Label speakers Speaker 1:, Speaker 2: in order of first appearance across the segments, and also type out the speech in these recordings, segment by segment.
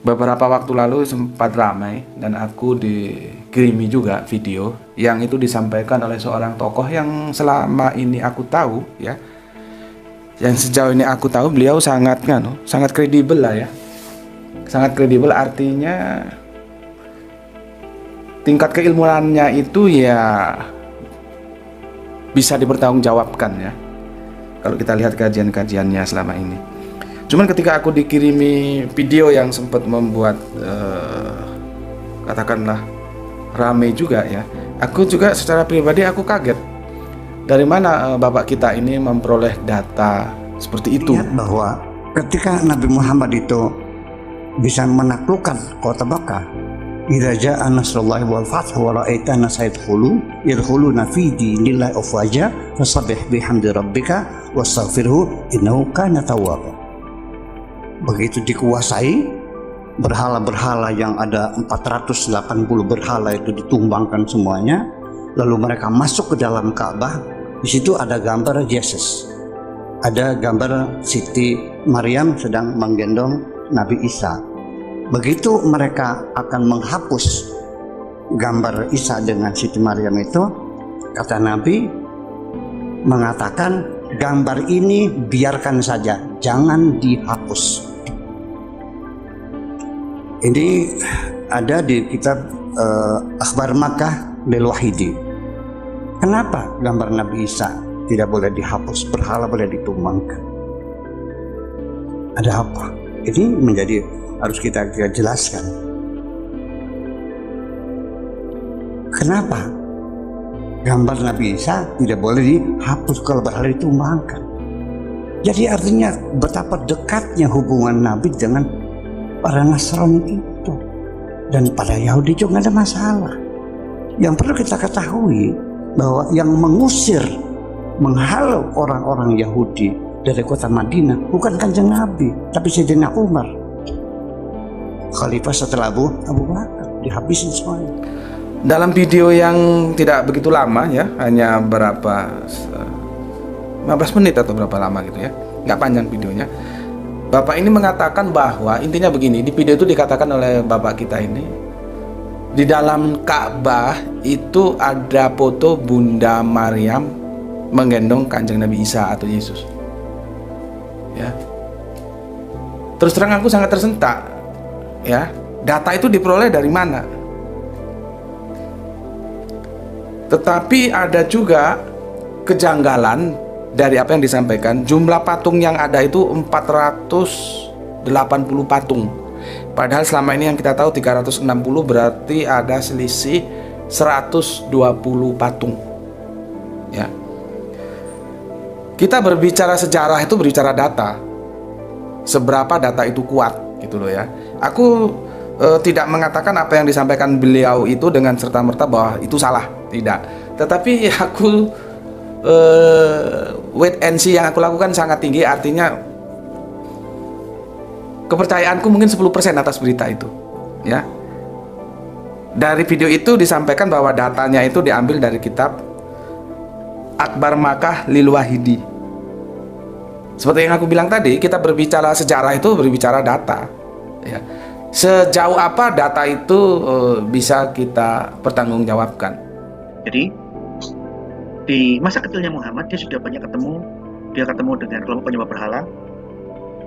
Speaker 1: beberapa waktu lalu sempat ramai dan aku dikirimi juga video yang itu disampaikan oleh seorang tokoh yang selama ini aku tahu ya, yang sejauh ini aku tahu beliau sangat kredibel lah ya, sangat kredibel artinya tingkat keilmuannya itu ya bisa dipertanggungjawabkan ya kalau kita lihat kajian-kajiannya selama ini. Cuman ketika aku dikirimi video yang sempat membuat katakanlah rame juga ya, aku juga secara pribadi aku kaget dari mana bapak kita ini memperoleh data seperti itu.
Speaker 2: Lihat bahwa ketika Nabi Muhammad itu bisa menaklukkan kota Makkah, idza jaa nasrullahi wal fath wa ra'aita an-nasa yadkhuluna fi dinillahi afwaja fasabbih bihamdi rabbika wastaghfirhu innahu kana tawwaba. Begitu dikuasai, berhala-berhala yang ada 480 berhala itu ditumbangkan semuanya, lalu mereka masuk ke dalam Ka'bah. Di situ ada gambar Yesus, ada gambar Siti Maryam sedang menggendong Nabi Isa. Begitu mereka akan menghapus gambar Isa dengan Siti Maryam itu, kata Nabi mengatakan gambar ini biarkan saja, jangan dihapus. Ini ada di kitab Akhbar Makkah lil Wahidi. Kenapa gambar Nabi Isa tidak boleh dihapus, berhala boleh ditumbangkan? Ada apa? Ini menjadi harus kita jelaskan. Kenapa gambar Nabi Isa tidak boleh dihapus kalau berhala ditumbangkan? Jadi artinya betapa dekatnya hubungan Nabi dengan para Nasrani itu, dan pada Yahudi juga nggak ada masalah. Yang perlu kita ketahui bahwa yang menghalau orang-orang Yahudi dari kota Madinah bukan Kanjeng Nabi, tapi Sayyidina Umar, khalifah setelah Abu Bakar, dihabisin semuanya.
Speaker 1: Dalam video yang tidak begitu lama ya, hanya berapa 15 menit atau berapa lama gitu ya, nggak panjang videonya, Bapak ini mengatakan bahwa intinya begini, di video itu dikatakan oleh Bapak kita ini, di dalam Ka'bah itu ada foto Bunda Maryam menggendong Kanjeng Nabi Isa atau Yesus. Ya. Terus terang aku sangat tersentak. Ya, data itu diperoleh dari mana? Tetapi ada juga kejanggalan dari apa yang disampaikan. Jumlah patung yang ada itu 480 patung. Padahal selama ini yang kita tahu 360, berarti ada selisih 120 patung. Ya. Kita berbicara sejarah itu berbicara data. Seberapa data itu kuat gitu loh ya. Aku tidak mengatakan apa yang disampaikan beliau itu dengan serta-merta bahwa itu salah, tidak. Tetapi aku wait and see yang aku lakukan sangat tinggi, artinya kepercayaanku mungkin 10% atas berita itu ya. Dari video itu disampaikan bahwa datanya itu diambil dari kitab Akhbar Makkah lil Wahidi. Seperti yang aku bilang tadi, kita berbicara sejarah itu berbicara data ya. Sejauh apa data itu bisa kita pertanggungjawabkan.
Speaker 3: Jadi di masa kecilnya Muhammad dia sudah banyak ketemu dengan kelompok penyembah berhala.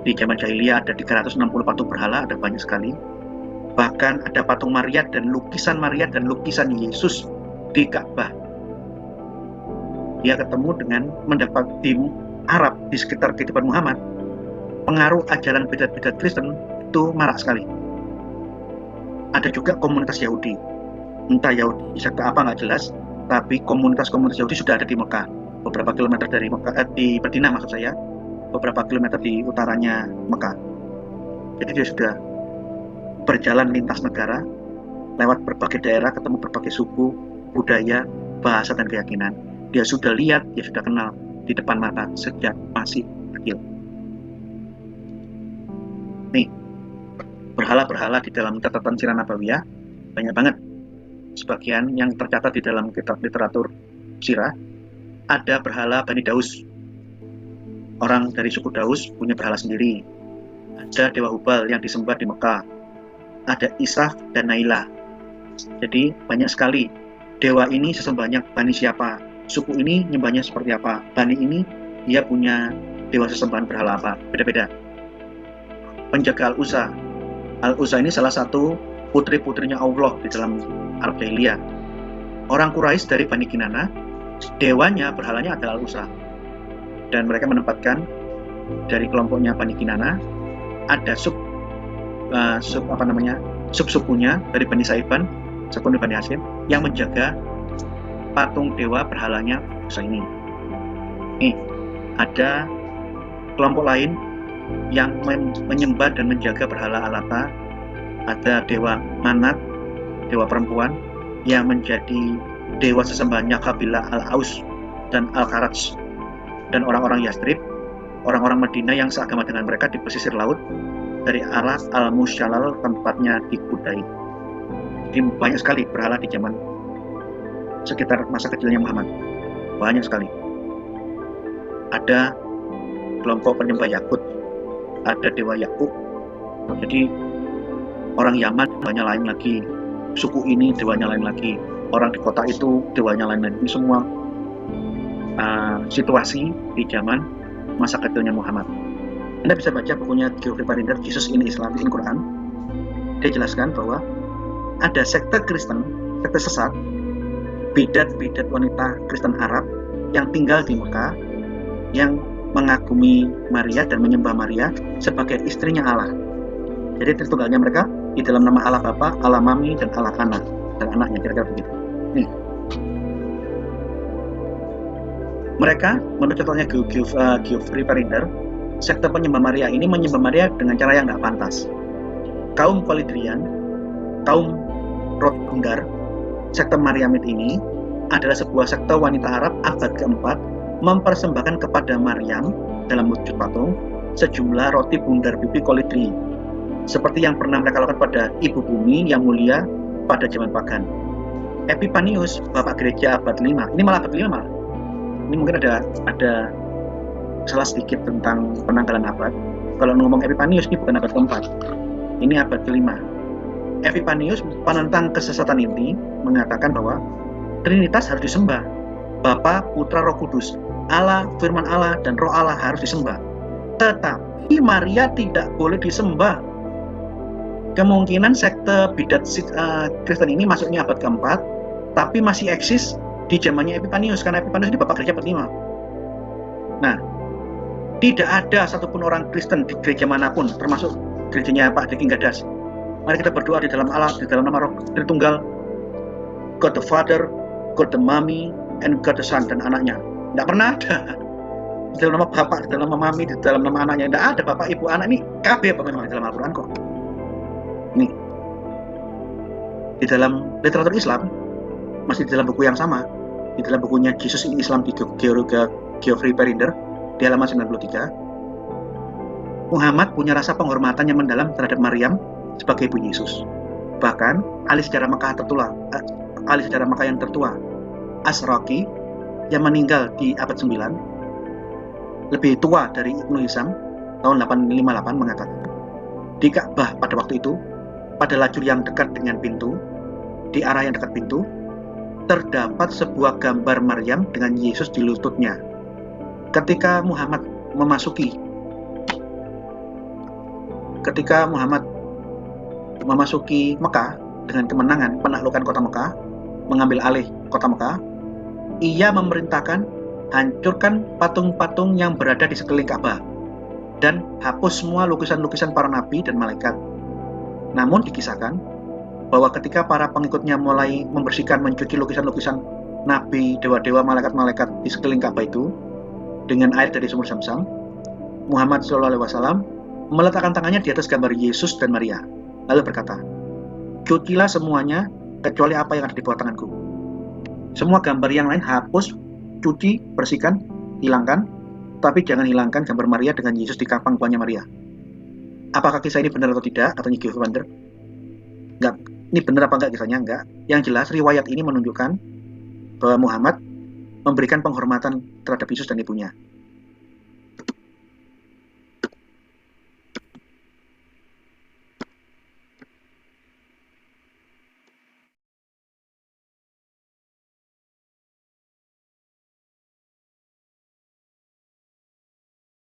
Speaker 3: Di zaman jahiliyah ada 360 patung berhala, ada banyak sekali. Bahkan ada patung Maryam dan lukisan Yesus di Ka'bah. Dia ketemu dengan mendapat di Arab di sekitar kehidupan Muhammad, pengaruh ajaran bidat-bidat Kristen itu marak sekali. Ada juga komunitas Yahudi, entah Yahudi sekte apa nggak jelas, tapi komunitas Yahudi sudah ada di Mekah, beberapa kilometer dari Mekah, di Madinah maksud saya, beberapa kilometer di utaranya Mekah. Jadi dia sudah berjalan lintas negara, lewat berbagai daerah, ketemu berbagai suku, budaya, bahasa dan keyakinan. Dia sudah lihat, dia sudah kenal di depan mata sejak masih kecil. Nih, berhala-berhala di dalam catatan Sirah Nabawiyah banyak banget. Sebagian yang tercatat di dalam kitab literatur Sirah, ada berhala Bani Daus. Orang dari suku Daus punya berhala sendiri. Ada Dewa Hubal yang disembah di Mekah. ada Isaf dan Naila. Jadi banyak sekali dewa ini sesembahnya Bani siapa, suku ini nyembahnya seperti apa, Bani ini dia punya dewa sesembahan berhala apa, beda-beda. Penjaga Al-Uzza. Al-Uzza ini salah satu putri-putrinya Allah di dalam Arab Jahiliyah. Orang Quraisy dari Bani Kinana, dewanya berhalanya adalah Al-Uzza. Dan mereka menempatkan dari kelompoknya Bani Kinana ada sub-sukunya dari Bani Saiban, suku Bani Hashim yang menjaga patung dewa berhalanya Uzza ini. Nih, ada kelompok lain yang menyembah dan menjaga berhala Alata. Ada dewa Manat, dewa perempuan yang menjadi dewa sesembahannya kabilah Al-Aus dan Al-Kharaj dan orang-orang Yastrib, orang-orang Madinah yang seagama dengan mereka di pesisir laut dari arah Al-Musyalal tempatnya di Kudai. Jadi banyak sekali berhala di zaman sekitar masa kecilnya Muhammad, banyak sekali. Ada kelompok penyembah Yakut, ada dewa Yakub. Jadi orang Yaman dewanya lain lagi, suku ini dewanya lain lagi, orang di kota itu dewanya lain lagi. Ini semua situasi di zaman masa kecilnya Muhammad. Anda bisa baca bukunya Geoffrey Parinder, Jesus in Islam in Quran. Dia jelaskan bahwa ada sekte Kristen, sekte sesat, bidat-bidat wanita Kristen Arab yang tinggal di Mekah, yang mengagumi Maria dan menyembah Maria sebagai istrinya Allah. Jadi tritunggalnya mereka di dalam nama Allah Bapa, Allah Mami, dan Allah Anak, dan anaknya, kira-kira begitu. Nih. Mereka, menurut contohnya Geoffrey Parinder, sekte penyembah Maria ini menyembah Maria dengan cara yang tidak pantas. Kaum Kolidrian, kaum Rotundar, sekte Mariamid ini adalah sebuah sekte wanita Arab abad keempat mempersembahkan kepada Maryam dalam wujud patung sejumlah roti bundar bibi Kolidri, seperti yang pernah mereka lakukan pada ibu bumi yang mulia pada zaman pagan. Epipanius, bapak gereja abad 5, ini malah abad 5 malah. Ini mungkin ada salah sedikit tentang penanggalan abad. Kalau ngomong Epipanius ini bukan abad keempat, ini abad kelima. Epipanius penentang kesesatan ini mengatakan bahwa Trinitas harus disembah, Bapa, Putra, Roh Kudus, Allah, Firman Allah, dan Roh Allah harus disembah. Tetapi Maria tidak boleh disembah. Kemungkinan sekte bidat Kristen ini masuknya abad keempat, tapi masih eksis di zamannya Epipanius, karena Epipanius ini bapak gereja abad 5. Nah, tidak ada satupun orang Kristen di gereja manapun, termasuk gerejanya Pak Deking Gadas. Mari kita berdoa di dalam Allah, di dalam nama Roh Tritunggal, God the Father, God the Mommy, and God the Son, dan anaknya. Tidak pernah ada. Di dalam nama Bapak, di dalam nama Mami, di dalam nama anaknya. Tidak ada Bapak, Ibu, anak ini. KB apa memang di dalam Al-Quran kok. Nih. Di dalam literatur Islam, masih di dalam buku yang sama, di dalam bukunya Jesus in Islam di Geoffrey Parinder, di halaman 93, Muhammad punya rasa penghormatan yang mendalam terhadap Maryam sebagai ibu Yesus. Bahkan ahli sejarah Makkah yang tertua, Asraqi, yang meninggal di abad 9, lebih tua dari Ibnu Hisham tahun 858, mengatakan di Ka'bah pada waktu itu, pada lajur yang dekat dengan pintu, di arah yang dekat pintu, terdapat sebuah gambar Maryam dengan Yesus di lututnya. Ketika Muhammad memasuki Mekah dengan kemenangan penaklukan kota Mekah, mengambil alih kota Mekah, ia memerintahkan hancurkan patung-patung yang berada di sekeliling Ka'bah dan hapus semua lukisan-lukisan para nabi dan malaikat. Namun dikisahkan bahwa ketika para pengikutnya mulai membersihkan, mencuci lukisan-lukisan nabi, dewa-dewa, malaikat-malaikat di sekeliling Ka'bah itu dengan air dari sumur Zam-Zam, Muhammad SAW meletakkan tangannya di atas gambar Yesus dan Maria, lalu berkata, "Cucilah semuanya kecuali apa yang ada di bawah tanganku." Semua gambar yang lain hapus, cuci, bersihkan, hilangkan, tapi jangan hilangkan gambar Maria dengan Yesus di pangkuannya Maria. Apakah kisah ini benar atau tidak? Katanya Geoffrey Parinder. Enggak. Ini benar apa enggak kisahnya? Enggak. Yang jelas riwayat ini menunjukkan bahwa Muhammad memberikan penghormatan terhadap Yesus dan ibunya.